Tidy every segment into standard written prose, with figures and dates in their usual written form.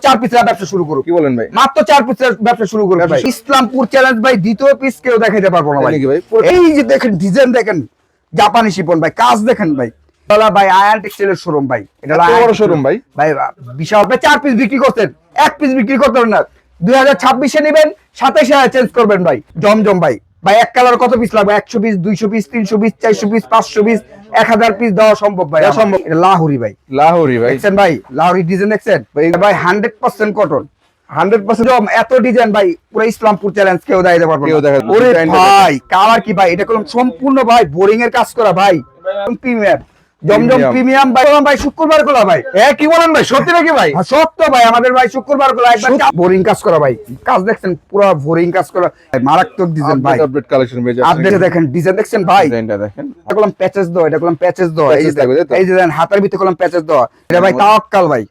4 পিসের ব্যবসা শুরু করুক। কি বলেন ভাই? মাত্র 4 পিসের ব্যবসা শুরু করুক ভাই। ইসলামপুর চ্যালেঞ্জ ভাই দ্বিতীয় পিস কেউ দেখাইতে পারবো না ভাই। এই যে দেখেন ডিজাইন দেখেন, জাপানি শিপন ভাই, কাজ দেখেন ভাই। ভাই আয়ান টেক্সটাইলের শোরুম ভাই, এটা বড় শোরুম ভাই। ভাই বিশাল। ভাই 4 পিস বিক্রি করতেন, 1 পিস বিক্রি করতেন না। 2026-এ নেবেন, 27-এ চেঞ্জ করবেন ভাই। জমজম ভাই, ভাই এক কালার কত পিস লাগবে? 100 piece, 200 piece, 300 piece, 400 piece, 500 piece, 1000 piece দেওয়া সম্ভব ভাই। সম্ভব। এটা লাহোরি ভাই, লাহোরি ভাই দেখছেন ভাই? লাহোরি ডিজাইন দেখছেন ভাই? 100% কটন, 100% এত ডিজাইন ভাই। পুরো ইসলামপুর চ্যালেঞ্জ কেউ দেখাইতে পারবে কেউ না। দেখাতে ওরে ভাই কালার কি ভাই, এটা কোন সম্পূর্ণ ভাই বোরিং এর কাজ করা ভাই। প্রিমিয়াম জমজম প্রিমিয়াম ভাই। ভাই শুক্রবার গোলা ভাই। কি বলেন ভাই? সত্যি নাকি ভাই? সত্য ভাই, আমাদের ভাই শুক্রবার গোলা একবার বোরিং কাজ করা ভাই। কাজ দেখছেন পুরো বোরিং কাজ করা, মারাত্মক ডিজাইন ভাই। আপডেট কালেকশন পেয়ে যাচ্ছে। আপডেট দেখেন, ডিজাইন দেখছেন ভাই? ডিজাইনটা দেখেন। এটা কলম প্যাচেস দাও, এটা কলম প্যাচেস দাও। এই যে এই যে দেখেন হাতের ভিতরে কলম প্যাচেস দাও। এটা ভাই তাওয়াক্কাল ভাই,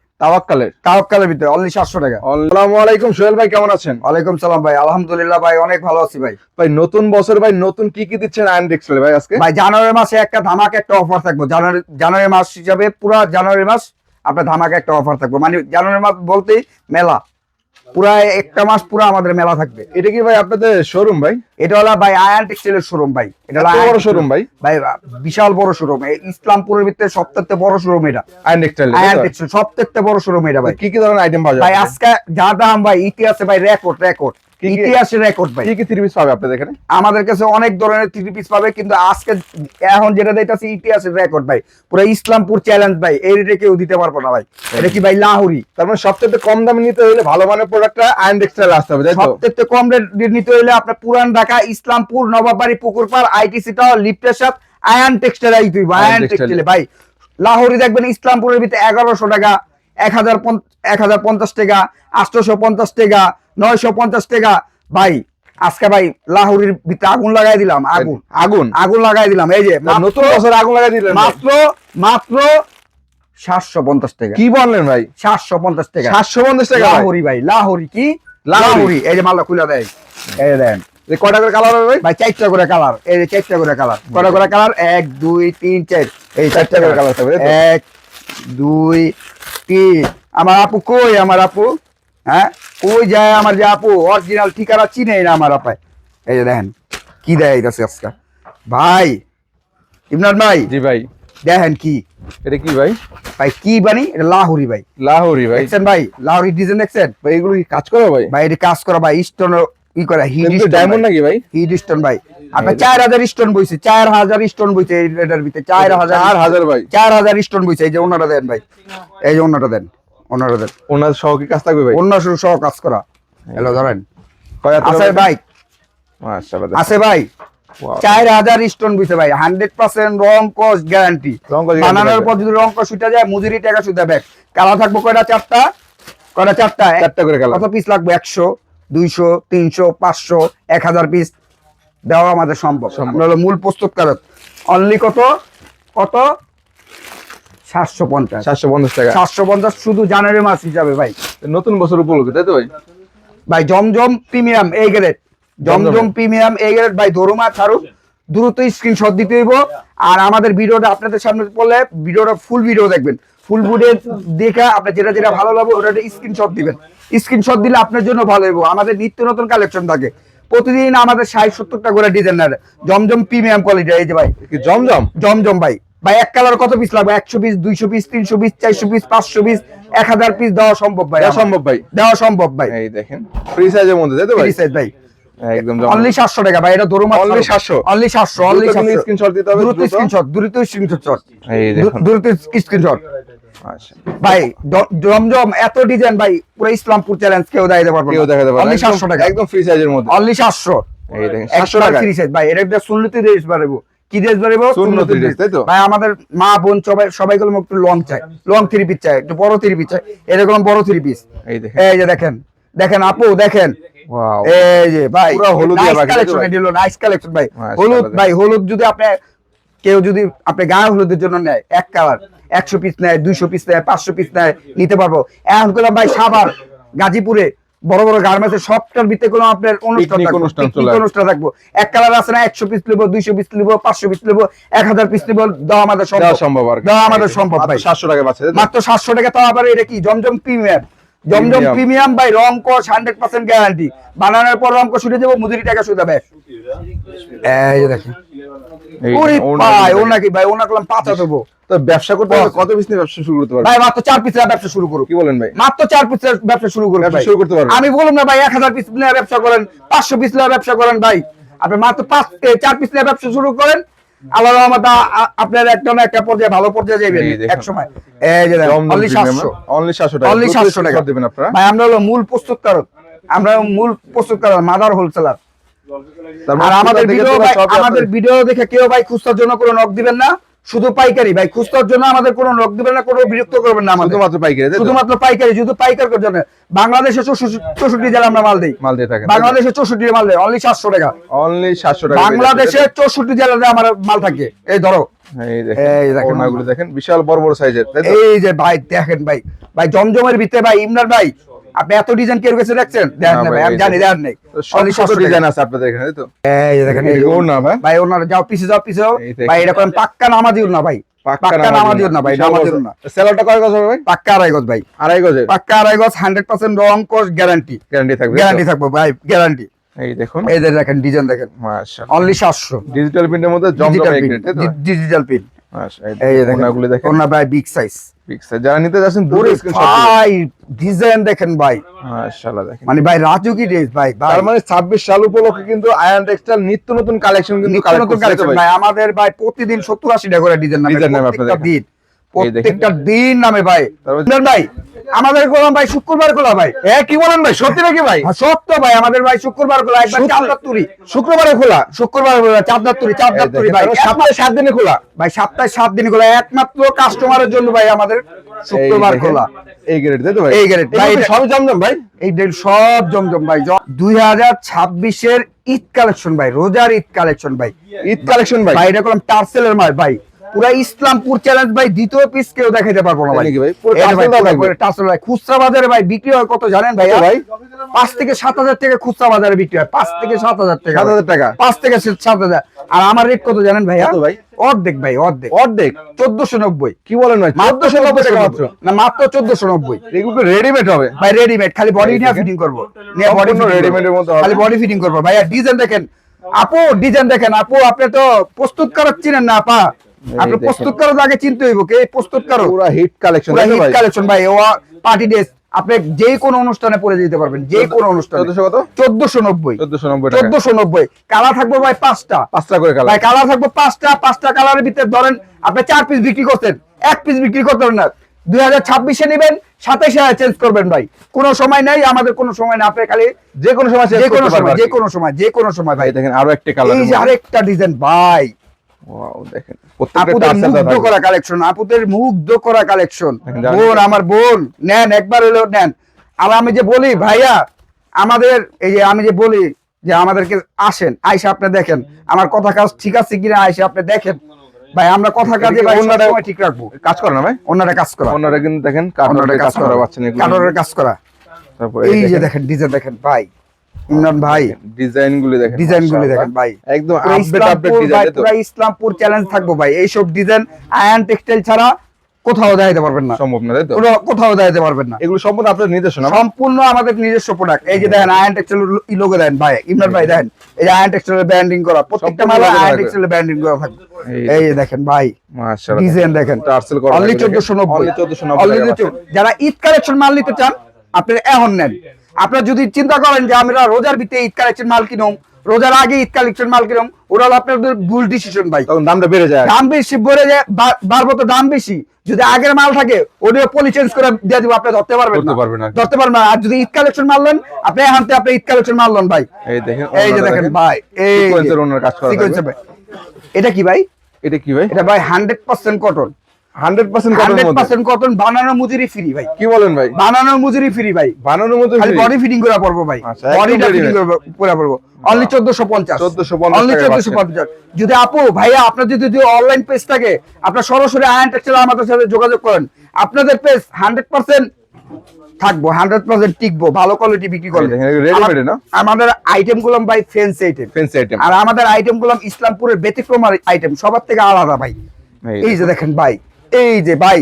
তাওয়াক্কালের ভিতরে অনলি 700 টাকা। আসসালামু আলাইকুম সোহেল ভাই, কেমন আছেন? ওয়ালাইকুম সালাম ভাই, আলহামদুলিল্লাহ ভাই, অনেক ভালো আছি ভাই। ভাই নতুন বছর ভাই, নতুন কি কি দিচ্ছেন আয়ন টেক্সটাইল ভাই আজকে? ভাই জানুয়ারি মাসে একটা ধামাকা একটা অফার থাকবে। জানুয়ারি মাস হিসাবে পুরো জানুয়ারি মাস আপনার ধামাকা একটা অফার থাকবে। মানে জানুয়ারি মাস বলতেই মেলা, পুরা একটা মাস পুরো আমাদের মেলা থাকবে। এটা কি ভাই আপনাদের শোরুম ভাই? এটা হলো ভাই আয়ান টেক্সটাইলের শোরুম ভাই। এটা হলো বড় শোরুম ভাই। ভাই বিশাল বড় শোরুম, ইসলামপুরের ভিতরে সবথেকে বড় শোরুম এটা। আয়ন টেক্সটাইল, আয়ান টেক্সটাইল সবথেকে বড় শোরুম এটা ভাই। কি কি ধরনের আইটেম পাওয়া যায় ভাই? আজকে যা দাম ভাই, ইতিহাসে ভাই রেকর্ড, ইতিহাসের রেকর্ড ভাই। কি কি 3 পিস পাবে আপনাদের এখানে? আমাদের কাছে অনেক ধরনের 3 পিস পাবে, কিন্তু আজকে এখন যেটা দিতেছি ইতিহাসের রেকর্ড ভাই। পুরো ইসলামপুর চ্যালেঞ্জ ভাই, এই রেটে কেউ দিতে পারবো না ভাই। এটা কি ভাই লাহোরি? তার মানে সবচেয়ে কম দামে নিতে হলে ভালো মানের প্রোডাক্টটা আয়ন টেক্সটাইল আসতে হবে, তাই তো? সবচেয়ে কম রেট নিতে হলে আপনার পুরান ঢাকা, ইসলামপুর, নবাববাড়ি, পুকুরপাড়, আইটিসি টাওয়ার, লিফটের সাথে আয়ান টেক্সটাইল আইতুই ভাই। আয়ান টেক্সটাইল ভাই লাহোরি দেখবেন ইসলামপুরের ভিতরে 1100 টাকা, 1050 টাকা, 850 টাকা, 950 টাকা ভাই। আজকে ভাই লাহোরির ভিতরে আগুন লাগাই দিলাম, আগুন লাগাই দিলাম। এই যে নতুন বছর আগুন লাগাই দিলেন মাত্র 750 টাকা। কি বললেন ভাই? 750 টাকা, 750 টাকা লাহোরি ভাই। লাহোরি কি লাহোরি? এই যে মালটা খুলে দেয়, এই দেন। কয়টা করে কালার হবে ভাই? ভাই 4টা করে কালার। এই যে 4টা করে কালার, কয়টা করে কালার? 1 2 3 4, এই 4টা করে কালার হবে। 1 2 3। আমার আপু কই? আমার আপু হ্যাঁ কই যায়? আমার যে আপু অরিজিনাল ঠিকানা চিনে না আমার আপায়। এই যে দেখেন কি দেয় আজকে ভাই। ইমরান ভাই। জি ভাই। দেখেন কি এটা কি ভাই? ভাই কি বানি? এটা লাহোরি ভাই। লাহোরি ভাই দেখছেন ভাই? লাহোরি ডিজাইন দেখছেন ভাই? এগুলো কি কাজ করে ভাই? ভাই এটা কাজ করা ভাই, স্টোন ই করা, হিট ডায়মন্ড নাকি ভাই? হিট স্টোন ভাই। আপনার 4000 স্টোন বইছে, 4000 স্টোন বইছে এটার ভিতরে। 4000 ভাই, 4000 স্টোন বইছে। এই যে ওনাটা দেন ভাই, এই যে ওনাটা দেন, ওনাটা দেন। ওনার সহ কি কাজ থাকবে ভাই? অন্য সহ কাজ করা। হ্যালো ধরেন আছে ভাই, মাশাআল্লাহ আছে ভাই। 4000 স্টোন বইছে ভাই, 100% রং কস গ্যারান্টি। বানানোর পর যদি রং কস উঠে যায়, মজুরি টাকা সুদা ব্যাক। কালা থাকবো কয়টা? 4টা। কয়টা? 4টা। 4টা করে কালার। কত পিস লাগবে? 100 200 300 500 1000 পিস দেওয়া আমাদের সম্ভব। আমরা হলো মূল প্রস্তুতকারক। অনলি কত 750 টাকা। 750 শুধু জানুয়ারি মাস হিসাবে ভাই, নতুন বছর উপলক্ষে, তাই তো ভাই? ভাই Zamzam premium A grade, Zamzam premium A grade ভাই। ধরুমা ছাড়ু দ্রুত স্ক্রিনশট দিতে হইব। আর আমাদের ভিডিওটা আপনাদের সামনে পড়লে ভিডিওটা ফুল ভিডিও দেখবেন। ফুল ভিডিও দেখে আপনার যেটা যেটা ভালো লাগবে ওটা স্ক্রিনশট দিবেন। স্ক্রিনশট দিলে আপনার জন্য ভালো হইব। আমাদের নিত্য নতুন কালেকশন থাকে প্রতিদিন, আমাদের 60-70টা করে ডিজাইনার। জমজম প্রিমিয়াম কোয়ালিটি। এই যে ভাই জমজম ভাই। ভাই এক কালার কত পিস লাগবে? 100 piece, 200 piece, 300 piece, 400 piece, 500 piece, 1000 piece দেওয়া সম্ভব ভাই। দেওয়া সম্ভব ভাই। এই দেখেন ফ্রি সাইজের মধ্যে, তাই তো ভাই? ফ্রি সাইজ ভাই, একদম অনলি 700 টাকা ভাই। এটা ধরুন অনলি 700, অনলি 700, অনলি স্ক্রিনশট দিতে হবে। দ্রুত স্ক্রিনশট, এই দেখুন দ্রুত স্ক্রিনশট আচ্ছা ভাই। জমজম এত ডিজাইন ভাই, পুরো ইসলামপুর চ্যালেঞ্জ কেউ দেখাইতে পারবে কেউ দেখাতে পারবে। অনলি 700 টাকা, একদম ফ্রি সাইজের মধ্যে, অনলি 700। এই দেখেন 700 টাকা ফ্রি সাইজ ভাই। এটা একটা সুন্নতি ড্রেস বাড়াবো। কি ড্রেস বাড়াবো? সুন্নতি ড্রেস, তাই তো ভাই? আমাদের মা বোন সবাই গুলো একটু লং চাই, লং 3 পিস চাই, একটু বড় 3 পিস চাই। এরকম বড় 3 পিস। এই দেখেন, এই যে দেখেন আপু দেখেন। ওয়াও, এই যে ভাই পুরো হলুদিয়া কালেকশন, এটা হলো নাইস কালেকশন ভাই। হলুদ ভাই, হলুদ যদি আপনি কেউ যদি আপনি গায়ে হলুদের জন্য নেয়, এক কালার 100 পিস নেয়, 200 পিস নেয়, 500 পিস নেয়, নিতে পারবো। এখন করলাম ভাই সাভার, গাজীপুরে বড় বড় গার্মেন্টসের সবটার ভিতরে কোনো আপনার অনুষ্ঠান থাকবো। এক কালার আছে না, 100 পিস নেবো, 200 পিস নেবো, 500 পিস নেবো, 1000 পিস নেবো, দেওয়া আমাদের সম্ভব। দেওয়া আমাদের সম্ভব ভাই। 700 টাকা পাচ্ছে, মাত্র 700 টাকা। তাও আবার এটা কি জমজম প্রিমিয়াম, জমজম Premium। প্রিমিয়াম ভাই, রং কস 100% গ্যারান্টি, বানানোর পর রং কস উঠে যাবো, মজুরি টাকা শুধু ভাই। এই যে দেখেন, এই ওরে ওড়না ভাই, গুলো ও নাকি ভাই, ওনা করলাম 5 দেবো তো ব্যবসা করতে হলে কত পিস নিয়ে ব্যবসা শুরু করতে পারবে? ভাই, মাত্র 4 পিস ব্যবসা শুরু করুন। কি বলেন ভাই? মাত্র 4 পিস ব্যবসা শুরু করুন ব্যবসা ভাই। শুরু করতে পারবেন? আমি বললাম না ভাই 1000 পিস নিয়ে ব্যবসা করেন, 500 পিস নিয়ে ব্যবসা করেন ভাই, আপনি মাত্র 4 পিস নিয়ে ব্যবসা শুরু করেন, আল্লাহর রহমতে আপনার একটা না একটা পর্যায়ে ভালো পর্যায়ে যাবেন এই দেখুন। এক সময়। এই যে অনলি 700, অনলি 700 টাকা, অনলি 700 টাকা দিবেন আপনারা। ভাই। আমরা হলো মূল প্রস্তুতকারক, আমরা মূল প্রস্তুতকারক, মাদার হোলসেলার। আর আমাদের ভিডিও ভাই, আমাদের ভিডিও দেখে কেউ ভাই খুচরার জন্য কোনো নক দিবেন না, শুধু পাইকারি ভাই, খুচরার জন্য আমাদের কোনো নক দিবেন না, কোনো বিরক্ত করবেন না আমাদের, শুধুমাত্র পাইকারি, তাই তো? শুধুমাত্র পাইকারি, শুধু পাইকারের জন্য। বাংলাদেশে 64 জেলা আমরা মাল দেই, মাল দিয়ে থাকেন বাংলাদেশে 64 মাল দেই, অনলি 700 টাকা। অনলি 700 টাকা বাংলাদেশে 64 জেলাতে আমার মাল থাকে। এই ধরো, এই এই দেখেন ওড়নাগুলো দেখেন, বিশাল বড় বড় সাইজের, তাই তো? এই যে ভাই দেখেন ভাই, ভাই জমজমের ভিতরে ভাই, ইমরান ভাই আপনি এত ডিজাইন কেউ কাছে দেখছেন? দেখেন না না ভাই, ভাই, আমি এই জানি যে। দেখেন নাই, অনলি সব 700 ডিজাইন আছে আপনাদের এখানে, তাই তো? এই যে দেখেন, এই ওড়না ভাই, ভাই ওনারা যাও পিছে যাও, পিছে যাও এই দেখেন। ভাই, এটা কোন পাক্কা নামাজি না ভাই, পাক্কা নামাজি না ভাই, নামাজি না। সেলারটা কয় গজ হবে ভাই? পাক্কা আড়াই গজ ভাই, আড়াই গজের পাক্কা আড়াই গজ, 100% রং কস গ্যারান্টি, গ্যারান্টি থাকবে, গ্যারান্টি থাকবে ভাই, গ্যারান্টি। এই দেখুন, এই যে দেখেন ডিজাইন দেখেন, মাশাআল্লাহ, অনলি 700 ডিজিটাল প্রিন্টের মধ্যে জমজম ডিজিটাল এগ্রেড, প্রিন্ট, তাই তো? Digital print. মাশাআল্লাহ, এই যে দেখেন ওড়নাগুলো দেখেন, ওনা ভাই বিগ সাইজ, পিক সাইজ। যারা নিতে যাচ্ছেন দ্রুত ওরে স্ক্রিনশট দিন। ভাই ডিজাইন দেখেন ভাই, মাশাআল্লাহ দেখেন। মানে ভাই রাজুকি ড্রেস ভাই, ভাই তার মানে 26 সাল উপলক্ষে কিন্তু আয়রন টেক্সটাইল নিত্য নতুন কালেকশন কিন্তু নিত্য কালেক্ট নতুন করছে, তাই তো কালেকশন ভাই? ভাই, আমাদের ভাই প্রতিদিন 70-80 টাকা করে ডিজাইন নামে, ডিজাইন নামে প্রত্যেকটা আপনাদের। দিন, এই দেখেন। প্রত্যেকটা দিন নামে ভাই। তারপর- ইমরান ভাই আমাদের গোলাম ভাই শুক্রবার খোলা ভাই। কি বলেন ভাই, সত্যি নাকি ভাই? হ্যাঁ, সত্য ভাই, আমাদের ভাই শুক্রবার খোলা, একবার চাঁদনাথ তুরি শুক্রবারে খোলা, শুক্রবার খোলা, চাঁদনাথ তুরি, চাঁদনাথ তুরি ভাই, সপ্তাহে 7 দিনে খোলা। ভাই সপ্তাহে 7 দিন খোলা, একমাত্র কাস্টমারের জন্য ভাই আমাদের শুক্রবার এই দেখেন, খোলা। এই গ্রেড, তাই তো ভাই? এই grade, ভাই, এগুলো সবই জমজম ভাই। এই ডেল সব জমজম ভাই, 2026 ঈদ কালেকশন ভাই, রোজার ঈদ কালেকশন ভাই, ঈদ কালেকশন ভাই। ভাই এটা করলাম টার্সেলের মাল ভাই, পুরা ইসলামপুর চ্যালেঞ্জ ভাই, দ্বিতীয় পিস কেউ দেখাইতে পারবো না তাই ভাই। নাকি ভাই? পুরো এই যে ভাই, টার্সেল দাও পুরো থাকবে। টার্সেল ভাই, খুচরা বাজারে ভাই বিক্রি হয় কত জানেন ভাই? কত ভাই? 5 থেকে 7 হাজার টাকা খুচরা বাজারে বিক্রি হয়, 5 থেকে 7 হাজার টাকা, 7,000 টাকা। 5 থেকে 7 হাজার। আর আমার রেট কত জানেন ভাইয়া? কত ভাই? অর্ধেক ভাই, অর্ধেক, অর্ধেক 1490। কি বলেন ভাই? মাত্র 1490 টাকা মাত্র। না, মাত্র 1490 এগুলো রেডিমেড হবে ভাই, রেডিমেড, খালি বডি এই নিয়ে দেখেন। ফিটিং করবো, নিয়ে বডি সম্পূর্ণ রেডিমেডের মধ্যে হবে। খালি বডি ফিটিং করবো ভাই। আর ডিজাইন দেখেন আপু, ডিজাইন দেখেন আপু, আপনি তো প্রস্তুত কারক চিনেন না আপা, আপনি দেখেন। প্রস্তুত কারক আগে চিনতে হইব, কে প্রস্তুত কারক? পুরো হিট কালেকশন, পুরো তাই তো হিট ভাই? কালেকশন ভাই, ও পার্টি ড্রেস আপনি যে কোনো অনুষ্ঠানে পরে যেতে পারবেন, যে কোনো অনুষ্ঠানে। 1400 কত? 1490, 1490 টাকা। 1490। কালার থাকবো ভাই 5টা, 5টা করে কালার। ভাই কালার থাকবো 5টা কালারের ভিতরে ধরেন আপনি 4 পিস বিক্রি করতেন, 1 পিস বিক্রি করতে পারেন না। 2026-এ নেবেন, 27-এ চেঞ্জ করবেন ভাই, কোনো সময় নাই আমাদের, কোনো সময় না, আপনি খালি যে কোনো সময় চেঞ্জ যে কোনো করতে সময়, পারবেন। যে কোনো সময়, যে কোনো সময় ভাই। ভাই দেখেন আরো একটা কালার। এই যে আরেকটা ডিজাইন ভাই, ওয়াও দেখেন, প্রত্যেকটা আপুদের টার্সেল দাও মুগ্ধ থাকবে। করা কালেকশন, আপুদের মুগ্ধ করা কালেকশন। দেখেন, জানেন বোন, আমার বোন নেন, একবার হলেও নেন। আর আমি যে বলি ভাইয়া, আমাদের এই যে আমি যে বলি যে আমাদেরকে আসেন, আইসা আপনি দেখেন আমার কথা কাজ ঠিক আছে কিনা, আইসা আপনি দেখেন ভাই, আমরা কথা কাজে ভাই অন্যরা- সবসময় ঠিক রাখবো। কাজ করে না ভাই? অন্যটা কাজ করা, অন্যরা কিন্তু দেখেন অন্যটা কাঠের কাজ করা পাচ্ছেন এগুলো। কাঠের কাজ করা। তারপর এই যে দেখেন ডিজাইন দেখেন ভাই, ইমরান ভাই ডিজাইন গুলো দেখেন, ডিজাইন গুলো মাশাআল্লাহ। দেখেন ভাই, একদম পুরো আপডেট ইসলামপুর ডিজাইন, ভাই, তাই তো? পুরো ইসলামপুর চ্যালেঞ্জ থাকবো ভাই, এইসব ডিজাইন আয়ন টেক্সটাইল ছাড়া কোথাও দেখাইতে পারবেন না, সম্ভব না, তাই তো? কোথাও দেখাইতে পারবেন না। এগুলো সম্পূর্ণ আপনাদের নির্দেশনা। সম্পূর্ণ আমাদের নিজস্ব প্রোডাক্ট। এই যে দেখেন আয়ন টেক্সটাইল লোগো দেন ভাই, ইমরান ভাই দেখেন, এই যে আয়ন টেক্সটাইলের ব্র্যান্ডিং করা, প্রত্যেকটা সম্পূর্ণ মালে logo আয়ন থাকবে। টেক্সটাইলের ব্র্যান্ডিং করা থাকবে। এই এই যে দেখেন ভাই মাশাআল্লাহ, ডিজাইন দেখেন, টার্সেল করা অনলি থাকবে, 1490, only 1490 Only টাকা 1490। যারা ঈদ কালেকশন মাল নিতে চান আপনারা এখন নেন। আপনারা যদি চিন্তা করেন যে আমরা রোজার ভিতরে ঈদ কালেকশন মাল কিনুম, রোজার আগে ঈদ কালেকশন মাল কিনুম, ওরা হলো আপনাদের ভুল ডিসিশন ভাই। তখন দামটা বেড়ে যায়। দাম বেশি বলে যায়, বাড়বো তো দাম বেশি। যদি আগের মাল থাকে ওটা পলি চেঞ্জ করে দিয়ে দিব, আপনি ধরতে পারবেন ধরতে পারবেন না। ধরতে পারবেন না। আর যদি ঈদ কালেকশন মারলেন, আপনি হাতে আপনি ঈদ কালেকশন মারলেন ভাই। এই দেখেন, এই যে দেখেন ভাই, এই যে সিকোয়েন্সের ওনার কাজ করা সিকোয়েন্সের থাকবে। ভাই। এটা কি ভাই? এটা কি ভাই? এটা ভাই 100% কটন, 100% কটনের মধ্যে। 100% কটন, বানানো মজুরি ফ্রি ভাই, কি বলেন ভাই? বানানো মজুরি ফ্রি ভাই, বানানোর মধ্যে খালি free? বডি ফিটিং করে পড়বো ভাই, আচ্ছা, একদম বডিটা ready ফিটিং করে পড়বো, অনলি 1450, 1450 অনলি টাকায় 1450। যদি আপু ভাইয়া আপনার যদি অনলাইন পেজ থাকে, আপনার সরাসরি আয়ন টেক্সটাইল আমাদের সাথে যোগাযোগ করেন, আপনাদের পেজ 100% থাকবো, 100% টিকবো, ভালো কোয়ালিটি বিক্রি করবে। দেখেন, এগুলো ready-made না? আমাদের আইটেম গুলো ভাই ফ্যান্সি আইটেম, ফ্যান্সি আইটেম। আর আমাদের আইটেম গুলো ইসলামপুরের ব্যতিক্রম আইটেম, সবার থেকে আলাদা ভাই। এই যে দেখেন ভাই, এই যে ভাই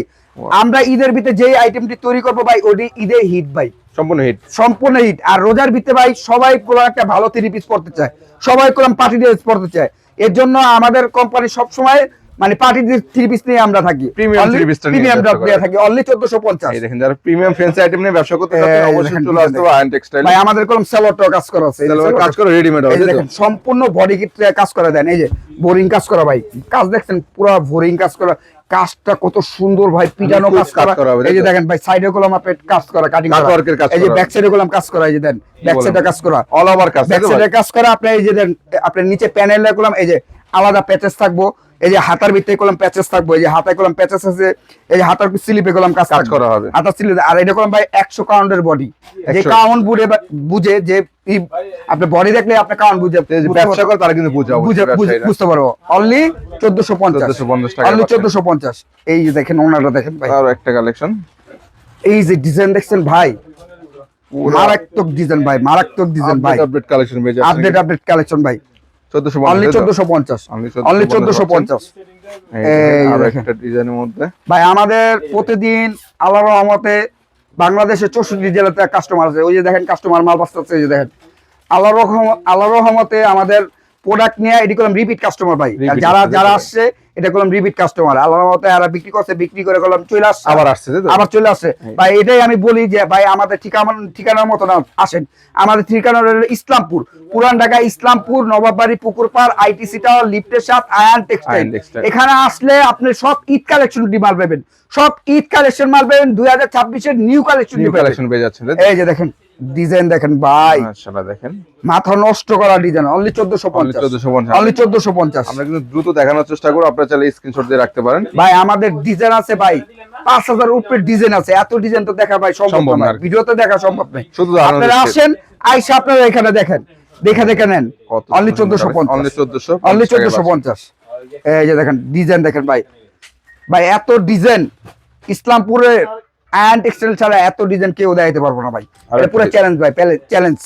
আমরা ঈদের ভিতরে যেই আইটেমটি তৈরি করবো ভাই ওটি ঈদের হিট ভাই, সম্পূর্ণ হিট। সম্পূর্ণ হিট। আর রোজার ভিতরে ভাই সবাই কোনো একটা ভালো 3 পিস পড়তে চায়, সবাই কোনো পার্টি ড্রেস পড়তে চায়। এর জন্য আমাদের কোম্পানি সব সময় মানে পার্টি 3 পিস নিয়ে আমরা থাকি, প্রিমিয়াম 3 পিস প্রিমিয়াম নিয়ে থাকি অনলি 1450। এই দেখেন যারা প্রিমিয়াম ফ্যান্সি আইটেম নিয়ে ব্যবসা করতে চান অবশ্যই চলে আসতে হবে আয়ন টেক্সটাইল। ভাই আমাদের কোন সেলরটাও কাজ করা আছে, কাজ করে রেডিমেড হবে। দেখেন সম্পূর্ণ বডি কিট কাজ করা দেন। এই যে বোরিং কাজ করা ভাই, কাজ দেখছেন পুরো বোরিং কাজ করা, কাজটা কত সুন্দর ভাই, পিটানো কাজ করা। এই যে দেখেন ভাই সাইডে কলম আপনি কাজ করা, কাটিং করা, এই যে ব্যাক সাইডে কলম কাজ করা, এই যে দেন ব্যাক সাইডে কাজ করা, অল ওভার কাজ, ব্যাক সাইডে কাজ করা। আপনি এই যে দেন আপনি নিচে প্যানেলে কলম, এই যে আলাদা প্যাচেস থাকবো, এই যে হাতার ভিতরে কলম প্যাচেস থাকবো, এই যে হাতায় কলম প্যাচেস আছে, এই যে হাতার স্লিপে কলম কাজ করা হবে, হাতার স্লিপে। আর এটা কলম ভাই 100 কাউন্টের বডি, যে কাউন্ট বুঝে যে আপনি বডি দেখলে আপনি কাউন্ট বুঝে ব্যবসা করে তারা কিন্তু বুঝতে পারবো। অনলি 1450 টাকা, অনলি 1450। এই যে দেখেন ওনাটা দেখেন ভাই, আর একটা কালেকশন। এই যে ডিজাইন দেখছেন ভাই, মারাত্মক ডিজাইন ভাই, মারাত্মক ডিজাইন ভাই, আপডেট কালেকশন পেয়ে যাচ্ছেন, আপডেট কালেকশন ভাই, 1450 অনলি 1450, অনলি 1450। এই একটা ডিজাইনের মধ্যে ভাই আমাদের প্রতিদিন আল্লাহর রহমতে বাংলাদেশের 64 জেলাতে কাস্টমার আছে। ওই যে দেখেন কাস্টমার মাল বাঁচতেছে, এই যে দেখেন আল্লাহর রহমতে আমাদের প্রোডাক্ট নিয়ে এটি করলাম রিপিট কাস্টমার ভাই। যারা আসছে এটা করলাম রিপিট কাস্টমার, আল্লাহর মতে এরা বিক্রি করছে, বিক্রি করে করলাম চলে আসছে, আবার চলে আসছে ভাই। এটাই আমি বলি যে ভাই আমাদের ঠিকানার মতো না, আসেন আমাদের ঠিকানা হলো ইসলামপুর, পুরান ঢাকা ইসলামপুর, নবাববাড়ি, পুকুর পাড়, আইটিসি টাওয়ার, লিফটের সাথে আয়ান টেক্সটাইল। এখানে আসলে আপনি সব ঈদ কালেকশন মাল পাবেন, সব ঈদ কালেকশন মাল পাবেন, 2026 এর নিউ কালেকশন পেয়ে যাচ্ছেন। এই যে দেখেন ডিজাইন দেখেন ভাই, মাশাআল্লাহ দেখেন মাথা নষ্ট করা ডিজাইন, অনলি 1450, অনলি 1450। আমরা কিন্তু দ্রুত দেখানোর চেষ্টা করব, আপনারা চাইলে স্ক্রিনশট দিয়ে রাখতে পারেন ভাই। আমাদের ডিজাইন আছে ভাই 5000 উপরে ডিজাইন আছে, এত ডিজাইন তো দেখা ভাই সম্ভব না, ভিডিওতে দেখা সম্ভব না। শুধু আপনারা আসেন, আইসা আপনারা এখানে দেখেন, দেখে নেন, অনলি 1450, অনলি 1450। এই যে দেখেন ডিজাইন দেখেন ভাই, ভাই এত ডিজাইন ইসলামপুরে আয়ন টেক্সটাইল ছাড়া এত ডিজাইন কেউ দেখাইতে পারবো না ভাই, এটা পুরো চ্যালেঞ্জ ভাই, চ্যালেঞ্জ।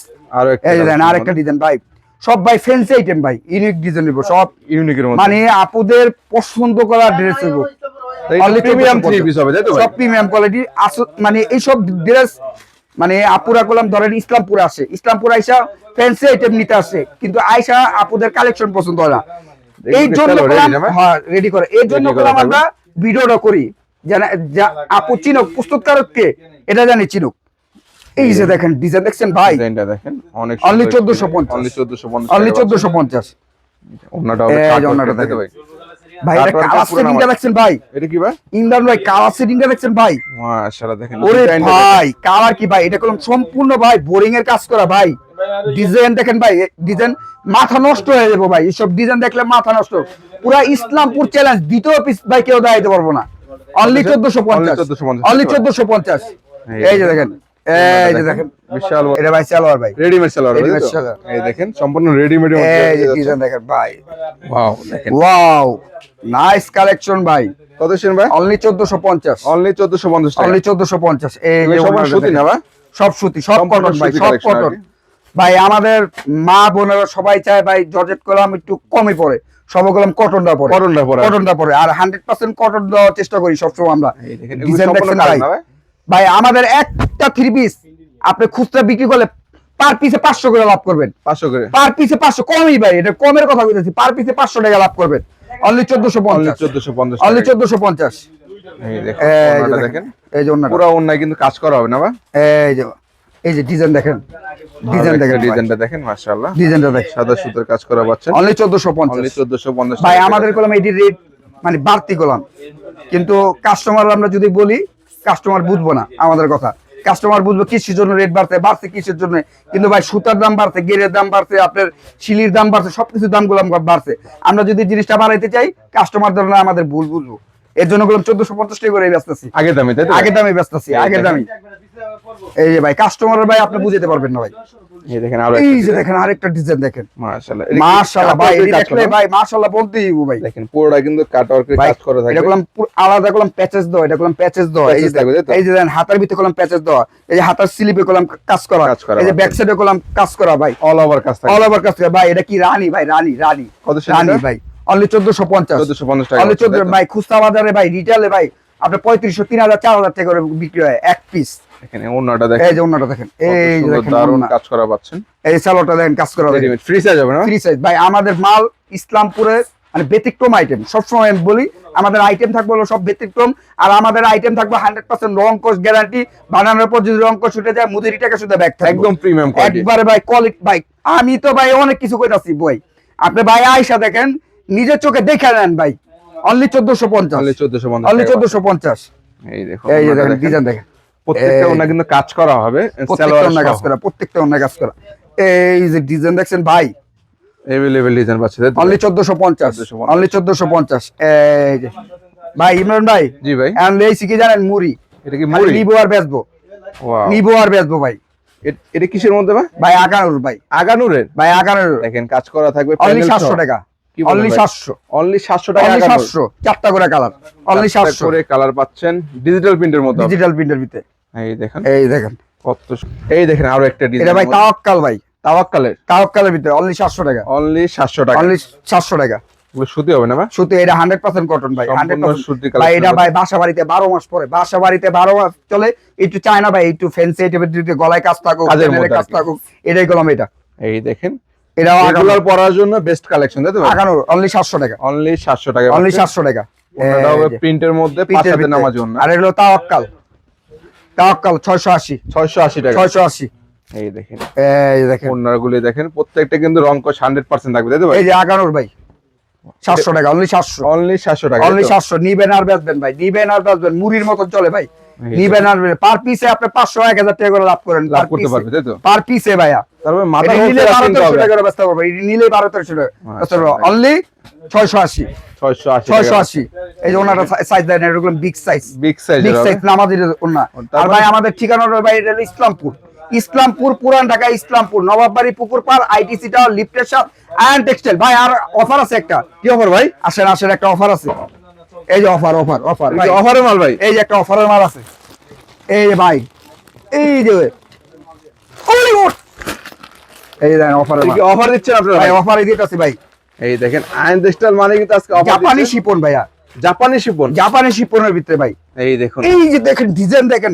এই যে দেখেন আরেকটা ডিজাইন ভাই, সব ভাই ফ্যান্সি আইটেম ভাই, ইউনিক ডিজাইন নিব, সব ইউনিকের মধ্যে, মানে আপুদের পছন্দ করা ড্রেস নিব, অনলি প্রিমিয়াম 3 পিস হবে, তাই তো ভাই? সব প্রিমিয়াম কোয়ালিটি মানে এই সব ড্রেস মানে আপুরা কলম ধরেন ইসলামপুর আসে, ইসলামপুর আইসা ফ্যান্সি আইটেম নিতে আসে, কিন্তু আইসা আপুদের কালেকশন পছন্দ হয় না, এই জন্য হ্যাঁ রেডি করে, এই জন্য আমরা ভিডিওটা করি আপু চিনুক প্রস্তুতকারককে, এটা জানি চিনুক। এই যে দেখেন ডিজাইন দেখছেন ভাই, ডিজাইনটা দেখেন অনেক অনলি 1450, অনলি 1450, অনলি 1450। ওনাটা হবে ওনাটা দেখেন ভাই, এটা কালার সেটিংটা দেখছেন ভাই, এটা কি ভাই ইমরান ভাই, কালার সেটিংটা দেখছেন ভাই, মাশাআল্লাহ দেখেন। ওরে ভাই কালার কি ভাই, এটা কোন সম্পূর্ণ ভাই বোরিং এর কাজ করা ভাই। ডিজাইন দেখেন ভাই, ডিজাইন মাথা নষ্ট হয়ে যাবে ভাই, এইসব ডিজাইন দেখলে মাথা নষ্ট। পুরা ইসলামপুর চ্যালেঞ্জ, দ্বিতীয় পিস ভাই কেউ দেখাইতে পারবো না, অনলি 1450, অনলি 1450। এই যে দেখেন, এই যে দেখেন বিশাল, এটা ভাই সালোয়ার ভাই, রেডিমেড সালোয়ার, এই দেখেন সম্পূর্ণ রেডিমেড মধ্যে, এই যে ডিজাইন দেখেন ভাই, ওয়াও দেখেন, ওয়াও নাইস কালেকশন ভাই। কত সেন ভাই? অনলি 1450, অনলি 1450 টাকা, অনলি 1450। এই যে সব সুতি না ভাই, সব সুতি, সব কটন ভাই, সব কটন ভাই। আমাদের মা বোনেরা সবাই চায় ভাই জর্জেট কলম একটু কমই পড়ে, সব কলম কটনটা পড়ে, আর 100% কটন দেওয়ার চেষ্টা করি সবসময় আমরা। ডিজাইন দেখছেন ভাই, আমাদের একটা 3 পিস আপনি খুচরা বিক্রি করলে পার পিসে 500 করে লাভ করবেন, 500 করে পার পিসে 500, কমই ভাই, এটা কমের কথা বলতেছি, পার পিসে 500 টাকা লাভ করবেন, অনলি 1450, অনলি 1450। এই দেখেন ওনাটা দেখেন, এই যে ওনাটা পুরো ওন্নায় কিন্তু কাজ করা হবে না ভাই, এই যে ডিজাইন দেখেন, ডিজাইনটা দেখেন মাশাআল্লাহ, ডিজাইনটা দেখেন, সাদা সুতার কাজ করা পাচ্ছেন, অনলি 1450, অনলি 1450 ভাই। আমাদের কলম এটি রেট মানে বাড়তি কলম, কিন্তু কাস্টমার আমরা যদি বলি কাস্টমার বুঝবো না আমাদের কথা, কাস্টমার বুঝবো কিসের জন্য রেট বাড়ছে কিসের জন্য, কিন্তু ভাই সুতার দাম বাড়ছে, গেরের দাম বাড়ছে, আপনার শিলির দাম বাড়ছে, সবকিছু দাম গুলো বাড়ছে। আমরা যদি জিনিসটা বাড়াইতে চাই কাস্টমার ধরে না আমাদের ভুল বুঝবো, এর জন্য বললাম 1450 টাকা করে ব্যস্তাছি, আগের দামে, তাই তো আগের দামে ব্যস্তাছি, আগের দামে। এই যে ভাই কাস্টমার ভাই আপনি বুঝতে পারবেন না ভাই, এই দেখেন আরো, এই যে দেখেন আরেকটা ডিজাইন দেখেন, মাশাআল্লাহ, মাশাআল্লাহ ভাই, এই দেখলে ভাই মাশাআল্লাহ বলতেই হইব ভাই। দেখেন পুরোটা কিন্তু কাট ওয়ার্কের কাজ করা থাকে, এটা কলম আলাদা কলম প্যাচেস দাও, এটা কলম প্যাচেস দাও, এই যে দেখেন হাতার ভিতরে কলম প্যাচেস দাও, এই যে হাতার স্লিপে কলম কাজ করা, এই যে ব্যাক সাইডে কলম কাজ করা ভাই, অল ওভার কাজ থাকে, অল ওভার কাজ করে ভাই। এটা কি রানী ভাই, রানী কত রানী ভাই, অনলি 1450, 1450 টাকা, অনলি 14 ভাই। খুচরা বাজারে ভাই, রিটেলে ভাই আপনার 3500 3000 4000 টাকা করে বিক্রি হয় এক পিস। এখানে ওন্নাটা দেখেন, এই যে ওন্নাটা দেখেন, এই যে দেখেন দারুণ ওন্না। কাজ করা পাচ্ছেন, এই সালোয়ারটা দেখেন কাজ করা দেখেন ফ্রি সাইজ হবে না? ফ্রি সাইজ ভাই। আমাদের মাল ইসলামপুরের মানে ব্যতিক্রম আইটেম, সবসময় আমি বলি আমাদের আইটেম থাকবে হলো সব ব্যতিক্রম। আর আমাদের আইটেম থাকবে 100% রং কোর্স গ্যারান্টি। বানানোর পর যদি রং কোর্স উঠে যায় মুদিরি টাকা শুধু ব্যাগ থাকবে একদম প্রিমিয়াম কোয়ালিটি। একবারে ভাই কোয়ালিটি ভাই। আমি তো ভাই অনেক কিছু কইতাছি ভাই, আপনি ভাই আয়সা দেখেন, নিজের চোখে দেখে নেন ভাই। Only 1450, only 1450, only 1450। এই দেখুন, এই যে ওন্নাটা দেখেন দেখেন। ডিজাইন দেখেন, প্রত্যেকটা ওন্না কিন্তু কাজ করা হবে, প্রত্যেকটা অন্য কাজ করা, প্রত্যেকটা অন্য কাজ করা। এই যে ডিজাইন দেখছেন ভাই, अवेलेबल ডিজাইন পাচ্ছে অনলি 1450, অনলি 1450। এই যে ভাই ইমরান ভাই, জি ভাই, এখন লেইছি কি জানেন, মুড়ি। এটা কি খালি মুড়ি? নিবো আর বেচবো, ওয়াও, নিবো আর বেচবো ভাই। এটা কিসের মধ্যে ভাই? ভাই আগানুর ভাই, আগানুরের ভাই আগানুর। দেখেন কাজ করা থাকবে, অনলি 700 টাকা, অনলি অনলি 700, 700 টাকা, অনলি আগানুর 700, চারটা করে কালার, অনলি 700 করে কালার পাচ্ছেন ডিজিটাল প্রিন্টের মধ্যে। ডিজিটাল প্রিন্টের ভিতরে। এই দেখেন, এই দেখেন, এই দেখেন আরো একটা ডিজাইন, এটা ভাই তাওয়াক্কাল ভাই, তাওয়াক্কালের তাওয়াক্কালের ভিতরে অনলি 700 টাকা, অনলি 700 টাকা। অনলি 700 টাকা। এগুলো সুতি হবে না ভাই? সুতি, এটা 100% কটন ভাই, সম্পূর্ণ 100% সুতি ভাই। collection এটা হবে। ভাই বাসা বাড়িতে 12 মাস পরে, বাসা বাড়িতে 12 মাস চলে। একটু চায় না ভাই, একটু ফ্যান্সি আইটেমের দিকে গলায় কাজ থাকুক, কাজের প্যানেলে মধ্যে কাজ আর কি। থাকুক, এটাই গলাম। এটা এই দেখেন, এটাও রেগুলার পরার জন্য বেস্ট কালেকশন, তাই তো ভাই? আগানোর অনলি 700 টাকা, অনলি 700 টাকা, অনলি 700 টাকা। ওটা হবে এই যে, প্রিন্টের মধ্যে, প্রিন্টের পাঁচটাতে ভিতরে। নামাজ জন্য আর এগুলো তাওয়াক্কাল, তাওয়াক্কাল 680, 680 টাকা। 680। এই দেখেন, এই দেখেন, ওন্নাগুলি দেখেন, প্রত্যেকটা কিন্তু রং কস 100% থাকবে, তাই তো ভাই? এই যে আগানোর ভাই 700 টাকা, অনলি 700, অনলি 700 টাকা, অনলি তাই তো? 700। নিবেন আর বেচবেন ভাই, নিবেন আর বেচবেন, মুড়ির মতন চলে ভাই। এই নিবেন আর পার পিসে আপনি 500 1000 টাকা করে লাভ করেন, লাভ করতে পারবে, তাই তো? পার পিসে ভাইয়া। তারপরে মাথা এটা নিলে হোলসেল 1200 কিনতে হবে, টাকা করে বেচতে পারবো, এটা নিলে 1200 টাকা বেচতে পারবো, আচ্ছা। অনলি 680, 680 টাকা, 680। এই যে ওনাটা সাইজ দেন, এরকম big size, big size, big size নামাজির ওনা। আর ভাই আমাদের ঠিকানা হলো ভাই, এটা হলো ইসলামপুর, ইসলামপুর, পুরান ঢাকা ইসলামপুর, নবাববাড়ি, পুকুর পাড়, আইটিসি টাওয়ার, লিফটের সাথে এন্ড টেক্সটাইল। ভাই আর অফার আছে একটা। কি অফার ভাই? আসেন আসেন, একটা অফার আছে। এই যে অফার, অফার, অফার ভাই, অফারের মাল ভাই, এই যে একটা অফারের মাল আছে। এই যে ভাই, এই যে হলিউড, এই যে দেখেন অফারের মাল। অফার দিচ্ছেন আপনারা ভাই ভাই? অফারে দিতেছি ভাই, এই দেখেন, আইন টেক্সটাইল মানে কিন্তু আজকে অফার জাপানি দিচ্ছে। শিপন ভাইয়া, জাপানি শিপন, জাপানি শিপনের ভিতরে ভাই। এই দেখুন, এই যে দেখেন ডিজাইন দেখেন,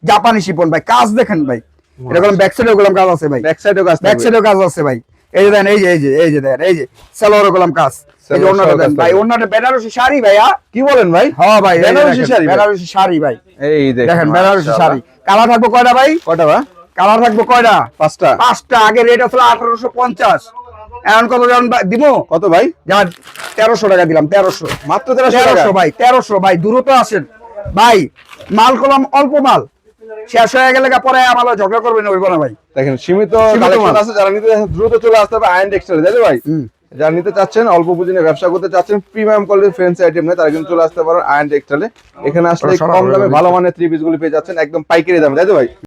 জাপানি শিপন ভাই, কাজ দেখেন ভাই, এরকম ব্যাক সাইডে ওগুলো কাজ আছে ভাই, ব্যাক সাইডেও কাজ ব্যাক থাকবে। সাইডেও কাজ আছে ভাই। এই যে দেখেন, এই যে এই যে দেখেন, এই যে সালোয়ার ওগুলো কাজ। এই যে সালোয়ার ওনাটা সহ দেন কাজ ভাই, থাকবে। ওনাটা বেনারসি শাড়ি ভাইয়া। কি বলেন ভাই? হ্যাঁ ভাই, এই যে বেনারসি দেখেন, শাড়ি ভাই? বেনারসি শাড়ি ভাই, এই দেখেন বেনারসি মাশাআল্লাহ। শাড়ি। কালার থাকবে কয়টা ভাই? কয়টা ভাই? কালার থাকবে কয়টা? 5টা। 5টা। আগে রেট ছিল 1850, এখন কত দিব? কত ভাই? যেমন 1300 টাকা দিলাম, 1300, মাত্র 1300 টাকা। 1300 ভাই, 1300 ভাই। দ্রুত আসেন ভাই, মাল করলাম অল্প মাল, শেষ হয়ে গেলে পরে আমার ঝগড়া করবেন, ওইব না ভাই। দেখেন সীমিত সীমিত কালেকশন মাল। আছে, যারা নিতে চাচ্ছেন দ্রুত চলে আসতে হবে আয়ন টেক্সটাইল, তাই তো ভাই? যারা নিতে চাচ্ছেন, অল্প পুঁজি নিয়ে ব্যবসা করতে চাচ্ছেন, প্রিমিয়াম কোয়ালিটির ফ্যান্সি আইটেম নিয়ে, তারা কিন্তু চলে আসতে পারেন আয়ন টেক্সটাইলে। এখানে আসলে কম দামে ভালো মানের থ্রি পিস গুলি পেয়ে যাচ্ছেন একদম পাইকারি দামে, তাই তো ভাই?